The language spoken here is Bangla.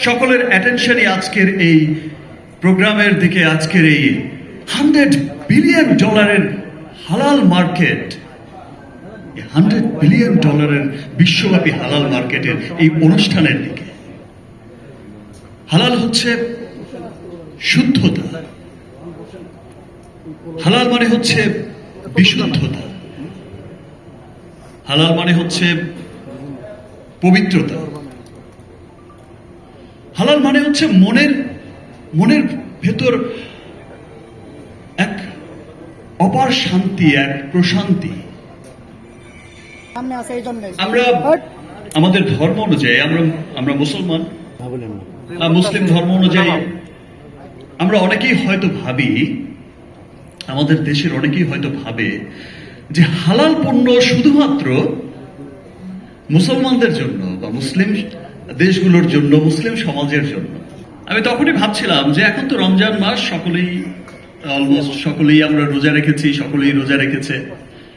সকলের অ্যাটেনশনই আজকের এই প্রোগ্রামের দিকে। আজকের এই $100 বিলিয়ন হালাল মার্কেট, $100 বিলিয়ন বিশ্বব্যাপী হালাল মার্কেটের এই অনুষ্ঠানের দিকে। হালাল হচ্ছে শুদ্ধতা, হালাল মানে হচ্ছে বিশুদ্ধতা, হালাল মানে হচ্ছে পবিত্রতা, হালাল মানে হচ্ছে মনের ভেতর এক অপার শান্তি, এক প্রশান্তি। আমরা আমাদের ধর্ম অনুযায়ী আমরা মুসলমান, মুসলিম ধর্ম অনুযায়ী আমরা অনেকেই হয়তো ভাবি, আমাদের দেশের অনেকেই হয়তো ভাবে যে হালাল পণ্য শুধুমাত্র মুসলমানদের জন্য বা মুসলিম দেশগুলোর জন্য, মুসলিম সমাজের জন্য। আমি তখনই ভাবছিলাম যে এখন তো রমজান মাস, সকলেই আমরা রোজা রেখেছি, সকলেই রোজা রেখেছে।